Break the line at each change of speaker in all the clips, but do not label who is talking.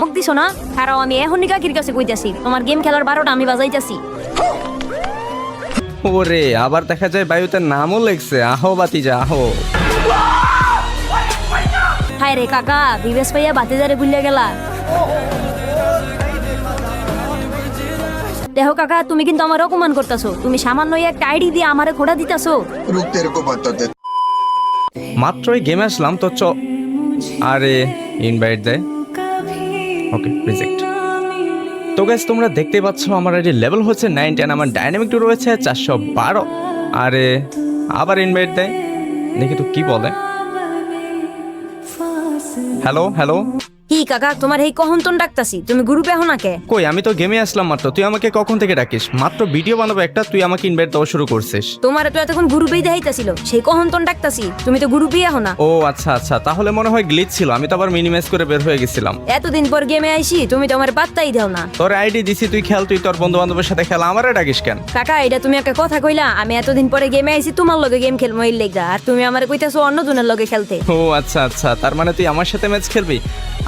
মুখ দিছো না? খারাও আমি এখনই কাকির কাছে কইতাছি, তোমার গেম খেলার 12টা আমি বাজাইতাছি।
ওরে আবার দেখা যায় বায়ুতে নামও লেগছে। আহো বাতিজা আহো।
হায় রে কাকা, বিবেশ ভাইয়া বাতিজারে ভুলিয়া গেলা। দেখো কাকা, তুমি কিন্তু আমার অপমান করতেছো। তুমি সামান্য একটা আইডি দিয়ে আমারে খোড়া দিতেছো।
रुक तेरे को बताते।
মাত্রই গেমে আসলাম তো আরে ইনভাইট দেয়। ওকে রিজেক্ট। তো গাইস তোমরা দেখতেই পাচ্ছ আমার আইডি লেভেল হচ্ছে 910, আমার ডাইনামিক টু রয়েছে 412। আরে আবার ইনভাইট দেয়, দেখি তো কি বলে। Hello hello.
কি কাকা, তোমার এই কহন্তন ডাকতাছি, তুমি গ্রুপে হো না কে?
কই আমি তো গেমে আসলাম মাত্র, তুই আমাকে কখন থেকে ডাকিস? মাত্র ভিডিও বানাবো একটা, তুই আমাকে ইনভাইট দেওয়া শুরু করছিস।
তোমার তো এতক্ষণ গ্রুপেই দেখাইতাছিল, সেই কহন্তন ডাকতাছি, তুমি তো গ্রুপেই হো না।
ও আচ্ছা আচ্ছা, তাহলে মনে হয় গ্লিচ ছিল, আমি তো আবার মিনিমাইজ করে বের হয়ে গেছিলাম।
এতদিন পর গেমে আইছি, তুমি তো আমার পাত্তাই দাও না।
তোর আইডি দিছি, তুই খেল, তুই তোর বন্ধু বান্ধবের সাথে খেলা, আমারে ডাকিস কেন?
কাকা এটা তুমি একটা কথা কইলা, আমি এতদিন পরে গেমে আইছি, তোমার লগে গেম খেলবো এই লেগা, আর তুমি আমারে কইতাছো অন্য জনের লগে খেলতে।
ও আচ্ছা আচ্ছা, তার মানে তুই আমার সাথে ম্যাচ খেলবি?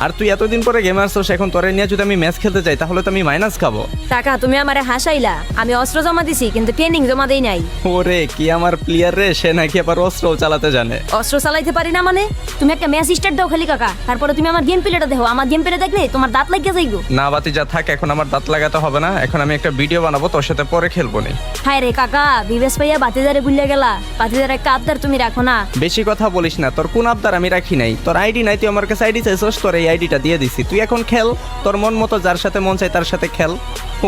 আর তুই এতদিন পরে গেমে আসছিস, এখন তোরে নিয়ে যদি আমি ম্যাচ খেলতে যাই তাহলে তো আমি মাইনাস খাবো।
কাকা তুমি আমারে হাসাইলা, আমি অস্ত্র জমা দিছি কিন্তু ট্রেনিং জমা দেই নাই।
ওরে কি আমার প্লেয়ার রে, সে নাকি আবার অস্ত্র চালাতে জানে।
অস্ত্র চালাইতে পারি না মানে? তুমি একটা ম্যাচ স্টার্ট দাও খালি কাকা, তারপরে তুমি আমার গেম প্লেটা দেখো, আমার গেম প্লে দেখলে তোমার দাঁত লাগিয়ে যাইগো।
না বাতি যা থাক, এখন আমার দাঁত লাগাতে হবে না, এখন আমি একটা ভিডিও বানাবো, তোর সাথে পরে খেলবো নি।
হায় রে কাকা, বিবেশ ভাইয়া বাতিজারে ভুলিয়া গেলা, বাতিজার একটা আবদার তুমি রাখো না।
বেশি কথা বলিস না, তোর কোন আবদার আমি রাখি নাই? তোর আইডি নাই, তুই আমার কাছে আইডি চাইছস, তোর এই আইডিটা দিয়ে দিছি, তুই এখন খেল, তোর মন মতো যার সাথে মন চাই তার সাথে খেল।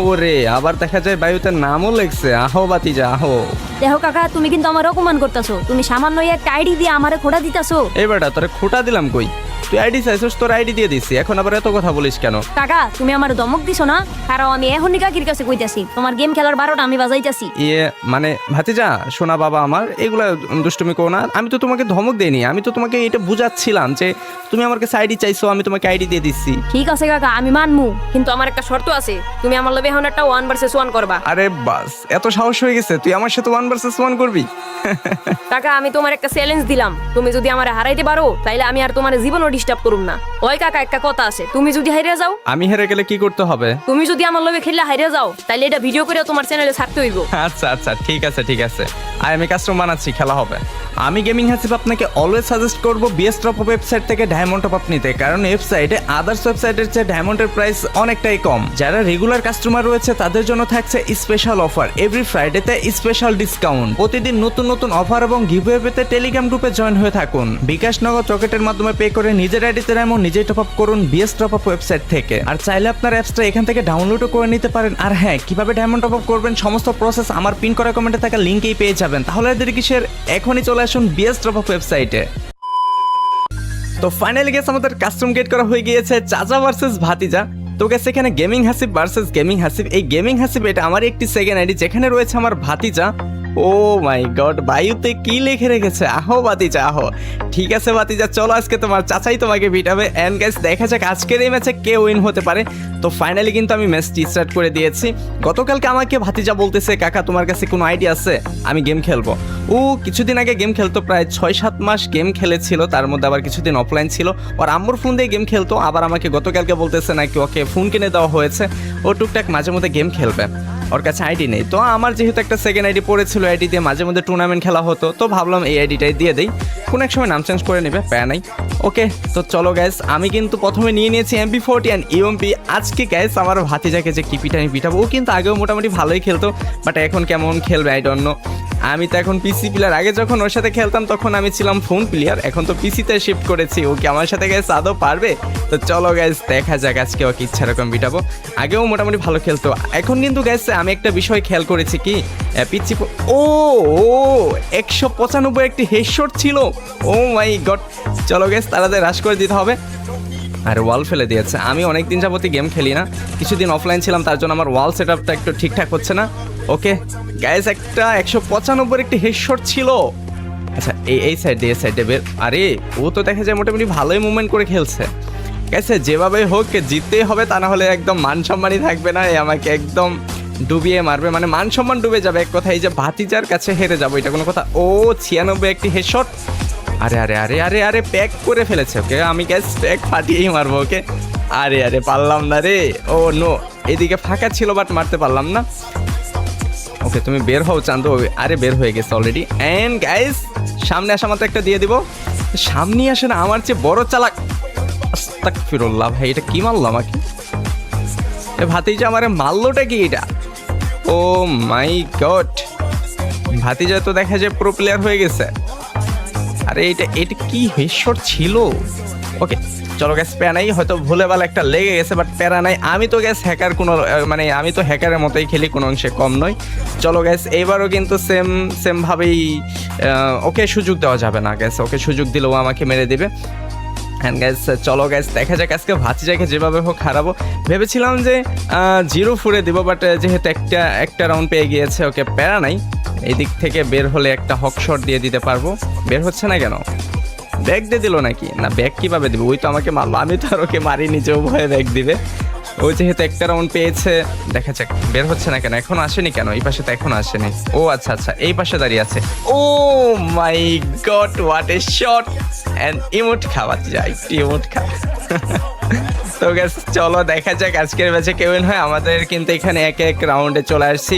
ওরে আবার দেখা যায় বায়ুতে নামও লেগছে। আহো বাতিজা আহো।
দেখো কাকা, তুমি কিন্তু আমার অপমান করতেছো, তুমি সামান্য একটা আইডি দিয়ে আমারে খোড়া দিতেছো।
এই বেটা তোরে খোটা দিলাম কই? তুই আইডি চাইছস, তোর আইডি দিয়ে দিছি, এখন আবার এত কথা বলিস কেন?
কাকা তুমি আমার দমক দিছো না? কারণ আমি এখনই কাকির কাছে কইতাছি, তোমার গেম খেলার 12টা আমি বাজাইতাছি।
ইয়ে মানে ভাতিজা শোনা বাবা আমার, এগুলা দুষ্টুমি করো না। আমি তো তোমাকে ধমক দেইনি, আমি তো তোমাকে এটা বুঝাচ্ছিলাম যে তুমি আমার কাছে আইডি চাইছো, আমি তোমাকে আইডি দিয়ে দিচ্ছি।
ঠিক আছে কাকা, আমি মানমু, কিন্তু আমার একটা শর্ত আছে, তুমি আমার লগে এখন একটা 1 ভার্সেস 1 করবা।
আরে বাস, এত সাহস হয়ে গেছে, তুই আমার সাথে 1 ভার্সেস 1 করবি?
কাকা আমি তোমার একটা চ্যালেঞ্জ দিলাম, তুমি যদি আমারে হারাইতে পারো তাইলে আমি আর তোমার জীবনও ডিস্টার্ব করুম না। ওই কাকা একটা কথা আছে, তুমি যদি হাইরে যাও।
আমি হেরে গেলে কি করতে হবে?
তুমি যদি আমার লগে খেললে হাইরে যাও তাইলে এটা ভিডিও করে তোমার চ্যানেলে ছাড়তে হইব।
আচ্ছা আচ্ছা ঠিক আছে ঠিক আছে, আর আমি কাস্টম বানাচ্ছি, খেলা হবে। আমি গেমিং হাসিব আপনাকে অলওয়েজ সাজেস্ট করবো বিএস টপ ওয়েবসাইট থেকে ডায়মন্ড টপ আপ নিতে, কারণ ওয়েবসাইটে আদার্স ওয়েবসাইটের চেয়ে ডায়মন্ডের প্রাইস অনেকটাই কম। যারা রেগুলার কাস্টমার রয়েছে তাদের জন্য থাকছে স্পেশাল অফার, এভরি ফ্রাইডেতে স্পেশাল ডিসকাউন্ট। প্রতিদিন নতুন নতুন অফার এবং গিভওয়ে পেতে টেলিগ্রাম গ্রুপে জয়েন হয়ে থাকুন। বিকাশ নগদ রকেটের মাধ্যমে পে করে নিজের আইডিতে ডায়মন্ড নিজেই টপ আপ করুন বিএস টপ আপ ওয়েবসাইট থেকে। আর চাইলে আপনার অ্যাপসটা এখান থেকে ডাউনলোডও করে নিতে পারেন। আর হ্যাঁ, কিভাবে ডায়মন্ড টপ আপ করবেন সমস্ত প্রসেস আমার পিন করা কমেন্টে থাকা লিঙ্কেই পেয়ে যাবেন। তাহলে এদের কিসের, এখনই চলে আসুন বিএস টপ আপ ওয়েবসাইটে। তো ফাইনালি গেছে আমাদের কাস্টম গেট করা হয়ে গিয়েছে চাচা ভার্সেস ভাতিজা। তো গেছে এখানে gaming Hasib versus gaming Hasib. এই গেমিং হাসিব এটা আমার একটি সেকেন্ড আইডি, যেখানে রয়েছে আমার ভাতিজা। ও মাই গড, বায়ুতে কি লিখে রেখেছে? আহো বাতিজা আহো। ঠিক আছে বাতিজা, চলো আজকে তোমার চাচাই তোমাকে পিটাবে। এন্ড গাইস দেখা যাক আজকের এই ম্যাচে কে উইন হতে পারে। তো ফাইনালি কিন্তু আমি ম্যাচটি স্টার্ট করে দিয়েছি। গতকালকে আমাকে ভাতিজা বলতেছে, কাকা তোমার কাছে কোনো আইডিয়া আছে আমি গেম খেলবো। ও কিছুদিন আগে গেম খেলতো, প্রায় 6-7 মাস গেম খেলেছিল, তার মধ্যে আবার কিছুদিন অফলাইন ছিল। ওর আম্মুর ফোন দিয়ে গেম খেলতো, আবার আমাকে গতকালকে বলতেছে নাকি ওকে ফোন কিনে দেওয়া হয়েছে, ও টুকটাক মাঝে মধ্যে গেম খেলবে। ওর কাছে আইডি নেই, তো আমার যেহেতু একটা সেকেন্ড আইডি পড়েছিল, আইডি দিয়ে মাঝে মধ্যে টুর্নামেন্ট খেলা হতো, তো ভাবলাম এই আইডিটাই দিয়ে দেই, কোনো এক সময় নাম চেঞ্জ করে নেবে, প্যারা নাই। ওকে তো চলো গাইস, আমি কিন্তু প্রথমে নিয়ে নিয়েছি MP40 অ্যান্ড ইউএমপি। আজকে গাইস আমার ভাতিজাকে যে কি পিটানি পিটাবো, ও কিন্তু আগেও মোটামুটি ভালোই খেলতো, বাট এখন কেমন খেলবে আই ডোন্ট নো। আমি তো এখন পিসি প্লেয়ার, আগে যখন ওর সাথে খেলতাম তখন আমি ছিলাম ফোন প্লেয়ার, এখন তো পিসিতে শিফট করেছি। ও কি আমার সাথে গাইস আদৌ পারবে? তো চলো গাইস দেখা যাক আজকে ওকে ইচ্ছা রকম পিটাবো। আগেও মোটামুটি ভালো খেলতো, এখন কিন্তু গাইস আমি একটা বিষয় খেয়াল করেছি কি, পিচ্ছি ও 195 একটি হেডশট ছিল। ও মাই গড, চলো গাইস তাড়াতাড়ি রাশ করে দিতে হবে। আর ওয়াল ফেলে দিয়েছে। আমি অনেক দিন যাবতই গেম খেলি না, কিছুদিন অফলাইন ছিলাম, তার জন্য আমার ওয়াল সেট আপটা একটু ঠিকঠাক হচ্ছে না। ওকে গাইস, একটা 195 একটি হেডশট ছিল। আচ্ছা এই সাইডে, এই সাইডে বের। আরে ও তো দেখা যায় মোটামুটি ভালোই মুভমেন্ট করে খেলছে। গাইস যেভাবে হোক জিততেই হবে, তা না হলে একদম মান সম্মানই থাকবে না, আমাকে একদম ডুবিয়ে মারবে, মানে মান সম্মান ডুবে যাবে এক কথা। এই যে ভাতিজার কাছে হেরে যাবো এটা কোনো কথা? ও 96 একটি হেডশট। আরে আরে আরে আরে আরে প্যাক করে ফেলেছে ওকে, আমি গ্যাস প্যাক ফাটিয়েই মারবো ওকে। আরে আরে পারলাম না রে, ও নো, এদিকে ফাঁকা ছিল বাট মারতে পারলাম না। ওকে তুমি বের হও চান্দু, আরে বের হয়ে গেছে অলরেডি। অ্যান্ড গাইস সামনে আসা মাত্র একটা দিয়ে দিব, সামনে আসে না, আমার চেয়ে বড় চালাক। আস্তাগফিরুল্লাহ ভাই, এটা কি মারলো আমাকে? এ ভাতিজা আমারে মারলোটা কি এটা? ও মাই গড, ভাতিজা তো দেখা যায় প্রো প্লেয়ার হয়ে গেছে। আরে এটা এটা কি হেডশট ছিল? ওকে চলো গ্যাস, প্যারা নাই, হয়তো ভুলে ভালো একটা লেগে গেছে বাট প্যারা নাই। আমি তো গ্যাস হ্যাকার কোনো মানে আমি তো হ্যাকারের মতোই খেলি, কোনো অংশে কম নয়। চলো গ্যাস এবারও কিন্তু সেম ভাবেই ওকে সুযোগ দেওয়া যাবে না গ্যাস, ওকে সুযোগ দিলেও আমাকে মেরে দিবে। হ্যাঁ গ্যাস চলো গ্যাস দেখা যাক আজকে ভাতিজাকে যেভাবে হোক হারাবো। ভেবেছিলাম যে 0 ফুরে দিব বাট যেহেতু একটা রাউন্ড পেয়ে গিয়েছে, ওকে প্যারা নাই। এই দিক থেকে বের হলে একটা হক শট দিয়ে দিতে পারবো। বের হচ্ছে না কেন? ব্যাগ দিয়ে দিল নাকি? না ব্যাগ কিভাবে দিবে? ওই তো আমাকে মারলো, আমি তো আর ওকে মারিনি যে ও ভয়ে ব্যাগ দিবে। ও যেহেতু একটা রাউন্ড পেয়েছে, দেখা যাক বের হচ্ছে না কেন, এখন আসেনি কেন? এই পাশে তো এখন আসেনি। ও আচ্ছা আচ্ছা, এই পাশে দাঁড়িয়ে আছে। Oh my god, what a shot! And emote খাওয়া যায়, ইমোট খা। তো গ্যাস চলো দেখা যাক আজকের ম্যাচে কেউ হয়। আমাদের কিন্তু এখানে এক এক রাউন্ডে চলে আসছি,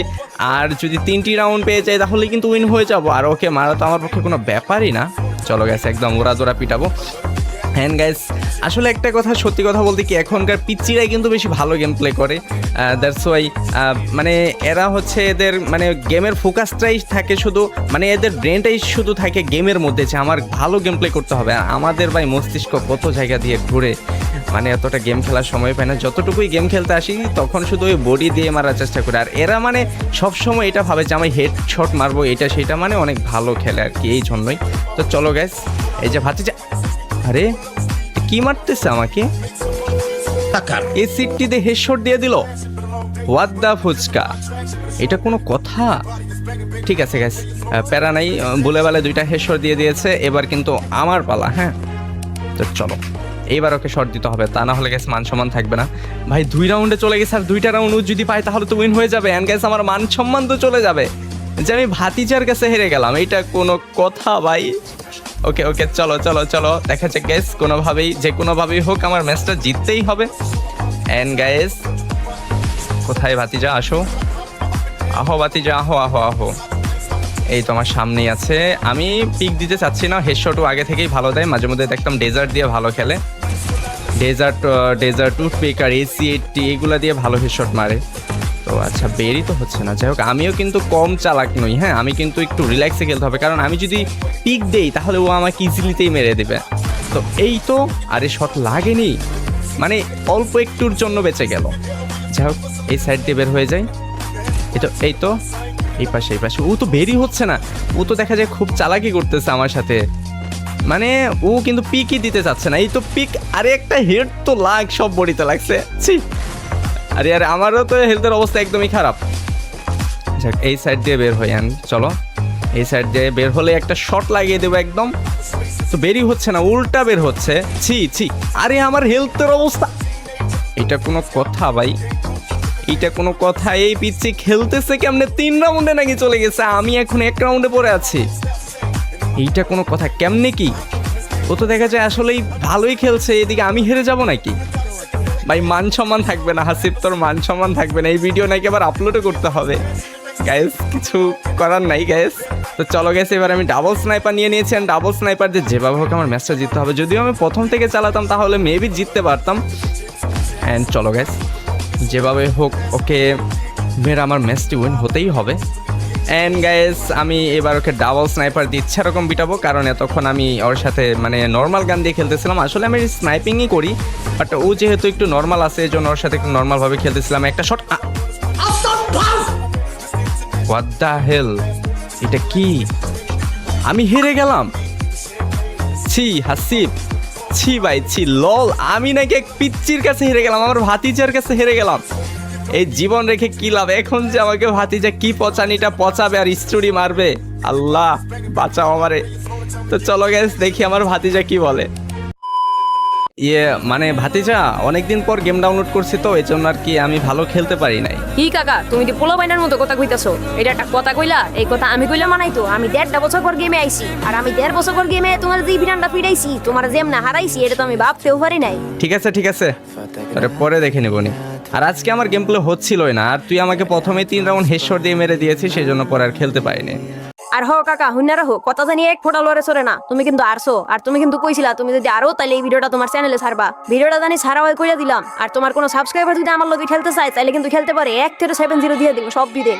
আর যদি 3টি রাউন্ড পেয়ে যাই তাহলে কিন্তু উইন হয়ে যাবো। আর ওকে মারা তো আমার পক্ষে কোনো ব্যাপারই না। চলো গ্যাস একদম ওরা পিটাবো। হ্যাঁ গাইস আসলে একটা কথা, সত্যি কথা বলতে কি, এখনকার পিচ্চিরাই কিন্তু বেশি ভালো গেম প্লে করে। দ্যাটস ওয়াই মানে এরা হচ্ছে এদের মানে গেমের ফোকাসটাই থাকে শুধু, মানে এদের ব্রেনটাই শুধু থাকে গেমের মধ্যে যে আমার ভালো গেম প্লে করতে হবে। আর আমাদের ভাই মস্তিষ্ক কত জায়গা দিয়ে ঘুরে, মানে এতটা গেম খেলার সময় পায় না। যতটুকুই গেম খেলতে আসি তখন শুধু ওই বডি দিয়ে মারার চেষ্টা করে। আর এরা মানে সবসময় এটা ভাবে যে আমি হেড শট মারবো, এটা সেটা, মানে অনেক ভালো খেলে আর কি, এই জন্যই। তো চলো গাইস, এই যে ভাতিজা, আরে কি মারতেছে আমাকে? এই সিটটিতে হেডশট দিয়ে দিল, হোয়াট দা ফুচকা, এটা কোনো কথা? ঠিক আছে গাইস প্যারা নাই, বলে বেলা 2টা হেডশট দিয়ে দিয়েছে, এবার কিন্তু আমার পালা। হ্যাঁ তো চলো এইবার ওকে শট দিতে হবে, তা না হলে গ্যাস মান সম্মান থাকবে না। ভাই 2 রাউন্ডে চলে গেছে, আর 2টা রাউন্ড যদি পাই তাহলে তো উইন হয়ে যাবে। অ্যান্ড গ্যাস আমার মান সম্মান তো চলে যাবে যে আমি ভাতিজার কাছে হেরে গেলাম, এইটা কোনো কথা ভাই? ওকে ওকে চলো চলো চলো দেখা যাক গ্যাস, কোনোভাবেই যে কোনোভাবেই হোক আমার ম্যাচটা জিততেই হবে। অ্যান্ড গ্যাস কোথায় ভাতিজা? আসো, আহো ভাতিজা, আহো আহো আহো। এই তো আমার সামনেই আছে। আমি পিক দিতে চাচ্ছি না, হেডশটও আগে থেকেই ভালো দেয়, মাঝে মধ্যে দেখতাম ডেজার্ট দিয়ে ভালো খেলে, ডেজার্ট টুথপিক আর AC-80 এগুলো দিয়ে ভালো হেডশট মারে। তো আচ্ছা বেরই তো হচ্ছে না, যাই হোক আমিও কিন্তু কম চালাক নই। হ্যাঁ আমি কিন্তু একটু রিল্যাক্সে খেলতে হবে, কারণ আমি যদি পিক দেই তাহলে ও আমাকে ইজিলিতেই মেরে দেবে। তো এই তো, আরে শট লাগেনি, মানে অল্প একটুর জন্য বেঁচে গেল। যাই হোক এই সাইড দিয়ে বের হয়ে যায়। এই তো এই পাশে ও তো বেরই হচ্ছে না, ও তো দেখা যায় খুব চালাকি করতেছে আমার সাথে, মানে ও কিন্তু পিকই দিতে চাচ্ছে না। এই তো পিক, আরে একটা হেড তো লাগ, সব বডিতে লাগছে। ছি, আরে আরে আমারও তো হেলথের অবস্থা একদমই খারাপ। যাক এই সাইড দিয়ে বের হই। চলো এই সাইড দিয়ে বের হলে একটা শট লাগিয়ে দেবো একদম। তো বেরই হচ্ছে না, উল্টা বের হচ্ছে। ছি, আরে আমার হেলথের অবস্থা, এটা কোনো কথা ভাই? এটা কোনো কথা? এই পিচ্ছি খেলতেছে কেমনে? 3 রাউন্ডে নাকি চলে গেছে, আমি এখন 1 রাউন্ডে পড়ে আছি। এইটা কোনো কথা? কেমনে কি? ও তো দেখা যায় আসলেই ভালোই খেলছে, এদিকে আমি হেরে যাব নাকি? ভাই মান সম্মান থাকবে না হাসিব, তোর মান সম্মান থাকবে না। এই ভিডিও নাকি আবার আপলোডও করতে হবে গাইস, কিছু করার নাই গাইস। তো চলো গাইস এবার আমি ডাবল স্নাইপার নিয়ে নিয়েছি, আর ডাবল স্নাইপার দিয়ে যেভাবে হোক আমার ম্যাচটা জিততে হবে। যদিও আমি প্রথম থেকে চালাতাম তাহলে মেবি জিততে পারতাম। অ্যান্ড চলো গাইস যেভাবে হোক ওকে মেরে আমার ম্যাচটি উইন হতেই হবে। অ্যান্ড গাইস আমি এবার ওকে ডাবল স্নাইপার দিয়ে ইচ্ছা রকম বিটাবো, কারণ এতক্ষণ আমি ওর সাথে মানে নর্মাল গান দিয়ে খেলতেছিলাম। আসলে আমি স্নাইপিংই করি, বাট ও যেহেতু একটু নর্মাল আছে এই জন্য ওর সাথে একটু নর্মালভাবে খেলতেছিলাম। একটা শট, হোয়াট দ্য হেল, এটা কি? আমি হেরে গেলাম। ছি হাসিব, ছি ভাই ছি, লল, আমি নাকি এক পিচ্চির কাছে হেরে গেলাম, আমার ভাতিজার কাছে হেরে গেলাম। এই জীবন রেখে কি লাভ? এখন যে আমাকে ভাতিজা কি পচানিটা পচাবে আর স্টোরি মারবে, আল্লাহ বাঁচাও আমারে। তো চলো গাইস দেখি আমার ভাতিজা কি বলে। ইয়ে মানে ভাতিজা অনেকদিন পর গেম ডাউনলোড করছি তো এই জন্য আর কি আমি ভালো খেলতে পারি নাই।
কি কাকা তুমি যে পোলা বাইনার মতো কথা কইতাছো, এটা একটা কথা কইলা? এই কথা আমি কইলে মানাই তো? আমি 1.5 বছর পর গেমে আইছি, আর আমি 1.5 বছর পর গেমে তোমার যে বিরানটা ফিরাইছি, তোমার যেমন হারাইছি এটা তো আমি ভাবতেও পারি নাই।
ঠিক আছে আরে পরে দেখে নেবনি। আর আজকে আমার গেম প্লে হচ্ছিলই না, আর তুই আমাকে প্রথমে 3 রাউন্ড হেডশট দিয়ে মেরে দিয়েছিস, সেই জন্য পরে আর খেলতে পারিনি।
আর হো কাকা হুন্না রাখো, কথা জানি এক ফোঁটা লড়ে সরে না। তুমি কিন্তু আরছো, আর তুমি কিন্তু কইছিলা তুমি যদি আরো তাহলে এই ভিডিওটা তোমার চ্যানেলে ছাড়বা। ভিডিওটা জানি ছাড়া হয় কইরা দিলাম। আর তোমার কোনো সাবস্ক্রাইবার যদি আমার লগে খেলতে চায় তাহলে কিন্তু খেলতে পারে, 1 থেকে 70 দিয়ে দিব সব দিতে।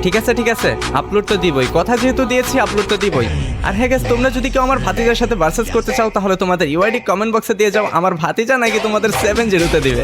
ঠিক আছে আপলোড তো দিবই, কথা যেহেতু দিয়েছি আপলোড তো দিবই। আর হ্যাঁ গাইস, তোমরা যদি কেউ আমার ভাতিজার সাথে ভার্সেস করতে চাও তাহলে তোমাদের ইউআইডি কমেন্ট বক্সে দিয়ে যাও, আমার ভাতিজা নাকি তোমাদের 7-0 দিবে।